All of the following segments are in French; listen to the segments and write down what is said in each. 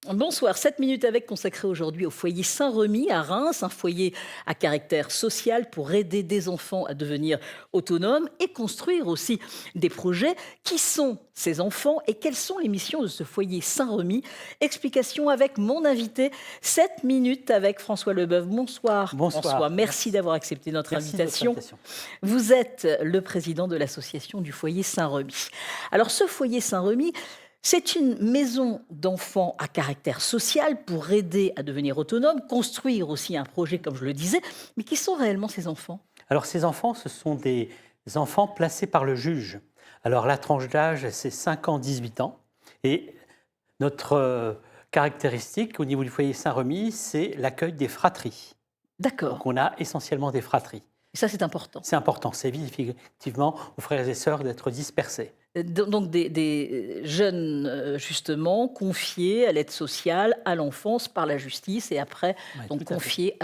Bonsoir, 7 minutes avec consacré aujourd'hui au foyer Saint-Remy à Reims, un foyer à caractère social pour aider des enfants à devenir autonomes et construire aussi des projets. Qui sont ces enfants et quelles sont les missions de ce foyer Saint-Remy? Explication avec mon invité, 7 minutes avec François Leboeuf. Bonsoir François, Bonsoir, merci d'avoir accepté notre merci de votre invitation. invitation. Vous êtes le président de l'association du foyer Saint-Remy. Alors ce foyer Saint-Remy, c'est une maison d'enfants à caractère social pour aider à devenir autonome, construire aussi un projet, comme je le disais. Mais qui sont réellement ces enfants? Alors ces enfants, ce sont des enfants placés par le juge. Alors la tranche d'âge, c'est 5 ans, 18 ans. Et notre caractéristique au niveau du foyer Saint-Remy, c'est l'accueil des fratries. D'accord. Donc on a essentiellement des fratries. Et ça, c'est important. C'est important, ça évite effectivement aux frères et sœurs d'être dispersés. Donc des jeunes, justement, confiés à l'aide sociale, à l'enfance par la justice et après Ouais, donc tout à fait. confiés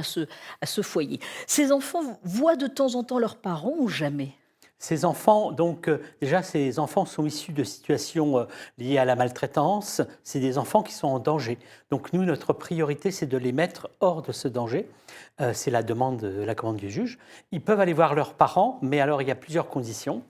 à ce foyer. Ces enfants voient de temps en temps leurs parents ou jamais? Ces enfants, donc déjà, ces enfants sont issus de situations liées à la maltraitance. C'est des enfants qui sont en danger. Donc nous, notre priorité, c'est de les mettre hors de ce danger. C'est la demande, la commande du juge. Ils peuvent aller voir leurs parents, mais alors il y a plusieurs conditions.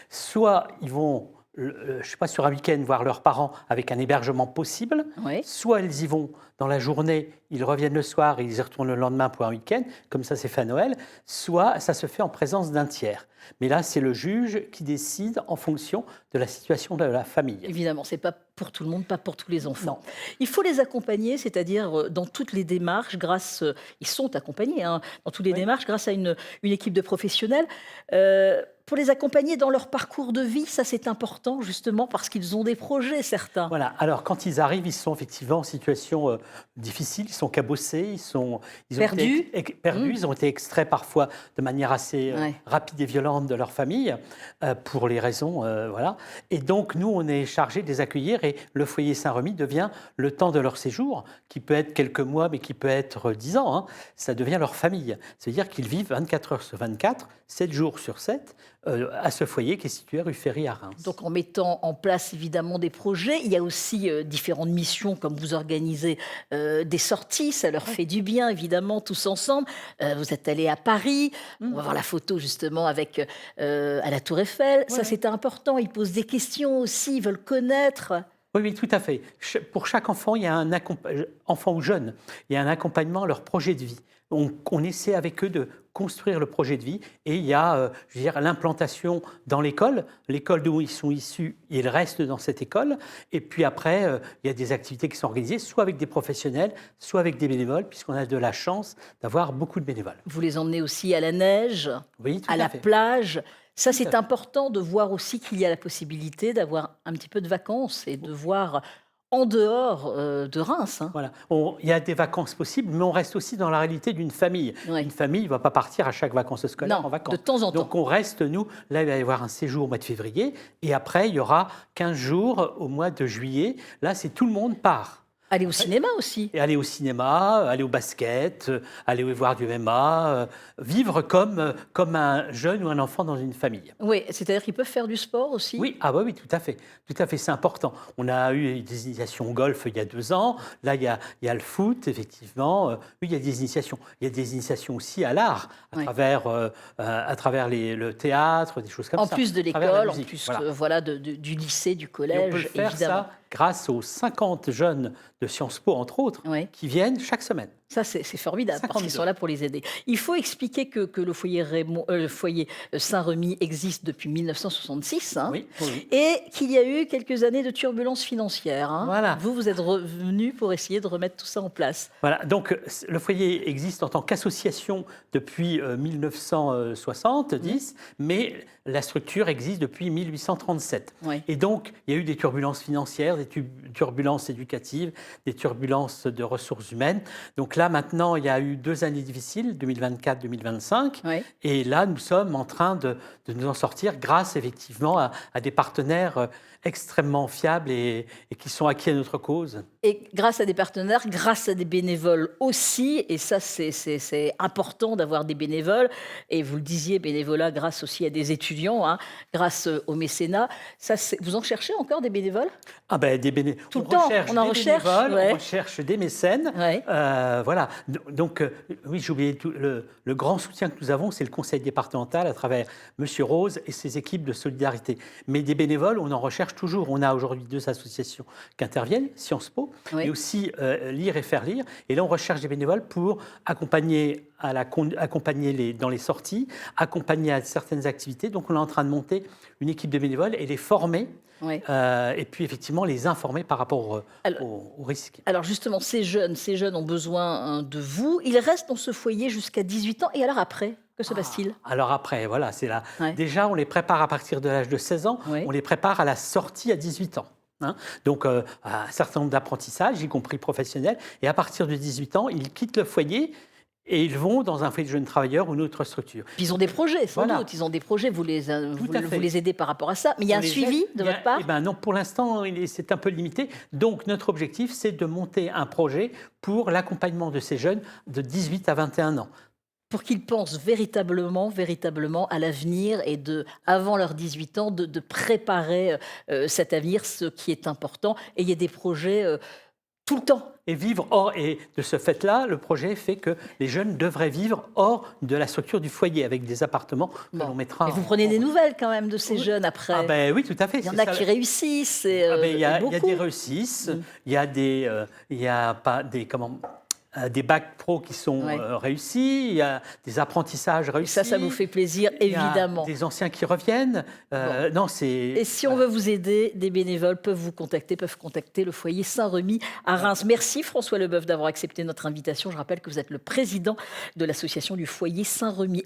Soit ils vont, je ne sais pas, sur un week-end voir leurs parents avec un hébergement possible, Oui. soit ils y vont dans la journée, ils reviennent le soir et ils y retournent le lendemain pour un week-end, comme ça c'est fait à Noël, soit ça se fait en présence d'un tiers. Mais là, c'est le juge qui décide en fonction de la situation de la famille. Évidemment, c'est pas pour tout le monde, pas pour tous les Non. enfants. Il faut les accompagner, c'est-à-dire dans toutes les démarches, ils sont accompagnés hein, dans toutes les Oui. démarches grâce à une équipe de professionnels. Pour les accompagner dans leur parcours de vie, ça c'est important justement parce qu'ils ont des projets, certains. Voilà. Alors, quand ils arrivent, ils sont effectivement en situation difficile, ils sont cabossés, ils ont Perdus. été perdus, ils ont été extraits parfois de manière assez Ouais. rapide et violente de leur famille pour les raisons, voilà. Et donc, nous, on est chargé de les accueillir et le foyer Saint-Remy devient le temps de leur séjour, qui peut être quelques mois, mais qui peut être 10 ans. Hein. Ça devient leur famille. C'est-à-dire qu'ils vivent 24 heures sur 24, 7 jours sur 7, à ce foyer qui est situé rue Ferry à Reims. Donc en mettant en place évidemment des projets, il y a aussi différentes missions comme vous organisez des sorties, ça leur fait du bien évidemment tous ensemble. Vous êtes allé à Paris, on va voir la photo justement avec à la Tour Eiffel, ça Ouais. c'est important, ils posent des questions aussi, ils veulent connaître. Oui, oui, tout à fait. Pour chaque enfant, il y a enfant ou jeune, il y a un accompagnement à leur projet de vie. On essaie avec eux de construire le projet de vie et il y a, je veux dire, l'implantation dans l'école d'où ils sont issus, ils restent dans cette école. Et puis après, il y a des activités qui sont organisées, soit avec des professionnels, soit avec des bénévoles, puisqu'on a de la chance d'avoir beaucoup de bénévoles. Vous les emmenez aussi à la neige, Oui, tout à à la fait. plage. Ça, Tout à c'est fait. important de voir aussi qu'il y a la possibilité d'avoir un petit peu de vacances et de voir en dehors de Reims. Hein. Voilà. Il y a des vacances possibles, mais on reste aussi dans la réalité d'une famille. Oui. Une famille ne va pas partir à chaque vacances scolaires Non, en vacances. de temps en temps. Donc on reste, nous, là il va y avoir un séjour au mois de février, et après il y aura 15 jours au mois de juillet. Là, c'est tout le monde part. Aller au cinéma aussi. Et aller au cinéma, aller au basket, aller voir du MMA, vivre comme un jeune ou un enfant dans une famille. Oui, c'est-à-dire qu'ils peuvent faire du sport aussi. Oui, ah bah oui, tout à fait. Tout à fait, c'est important. On a eu des initiations au golf il y a 2 ans. Là, il y a le foot, effectivement. Oui, il y a des initiations. Il y a des initiations aussi à l'art, Oui. à travers le théâtre, des choses comme En ça. plus de à travers la l'école, en musique, plus voilà. voilà, du lycée, du Et on collège, peut le faire, évidemment. ça, grâce aux 50 jeunes de Sciences Po, entre autres, Oui. qui viennent chaque semaine. Ça, c'est formidable, C'est parce qu'ils sont là pour les aider. Il faut expliquer que le foyer Saint-Remy existe depuis 1966 hein, Oui, oui, oui. et qu'il y a eu quelques années de turbulences financières. Hein. Voilà. Vous êtes revenu pour essayer de remettre tout ça en place. Voilà, donc le foyer existe en tant qu'association depuis 1970, mais la structure existe depuis 1837. Oui. Et donc, il y a eu des turbulences financières, des turbulences éducatives, des turbulences de ressources humaines. Donc là, maintenant, il y a eu 2 années difficiles, 2024-2025. Oui. Et là, nous sommes en train de nous en sortir grâce, effectivement, à des partenaires extrêmement fiables et qui sont acquis à notre cause. Et grâce à des partenaires, grâce à des bénévoles aussi, et ça c'est important d'avoir des bénévoles, et vous le disiez, bénévolat grâce aussi à des étudiants, hein, grâce au mécénat, ça, vous en cherchez encore des bénévoles? Ah ben, Tout on le temps, recherche on en des recherche, bénévoles, ouais. on recherche des mécènes. Ouais. Voilà. Donc, oui, j'ai oublié le grand soutien que nous avons, c'est le conseil départemental à travers Monsieur Rose et ses équipes de solidarité. Mais des bénévoles, on en recherche toujours. On a aujourd'hui 2 associations qui interviennent, Sciences Po, Oui. et aussi Lire et faire lire. Et là, on recherche des bénévoles pour accompagner dans les sorties, accompagner à certaines activités. Donc, on est en train de monter une équipe de bénévoles et les former. Ouais. Et puis effectivement les informer par rapport Alors, aux risques. alors justement, ces jeunes ont besoin de vous. Ils restent dans ce foyer jusqu'à 18 ans. Et alors après, que se passe-t-il? Alors après, voilà, c'est là. Ouais. Déjà, on les prépare à partir de l'âge de 16 ans, Ouais. on les prépare à la sortie à 18 ans. Hein. Donc, un certain nombre d'apprentissages, y compris professionnels. Et à partir de 18 ans, ils quittent le foyer et ils vont dans un foyer de jeunes travailleurs ou une autre structure. Puis ils ont des projets, sans Voilà. doute. Ils ont des projets, vous les fait. aidez par rapport à ça. Mais il y a un suivi de votre part? Eh ben non, pour l'instant, c'est un peu limité. Donc, notre objectif, c'est de monter un projet pour l'accompagnement de ces jeunes de 18 à 21 ans. Pour qu'ils pensent véritablement à l'avenir et avant leurs 18 ans, de préparer cet avenir, ce qui est important. Et il y a des projets tout le temps. Et vivre hors, et de ce fait-là, le projet fait que les jeunes devraient vivre hors de la structure du foyer, avec des appartements que l'on mettra. Et vous prenez des nouvelles quand même de ces jeunes après? Ah ben oui, tout à fait. Il y en a qui réussissent. Il Il y a des réussisses, il y a des bacs pro qui sont réussis, il y a des apprentissages réussis. Et ça vous fait plaisir, évidemment. Il y a des anciens qui reviennent. Non, Et si on veut vous aider, des bénévoles peuvent contacter le foyer Saint-Remy à Reims. Merci François Leboeuf d'avoir accepté notre invitation. Je rappelle que vous êtes le président de l'association du foyer Saint-Remy.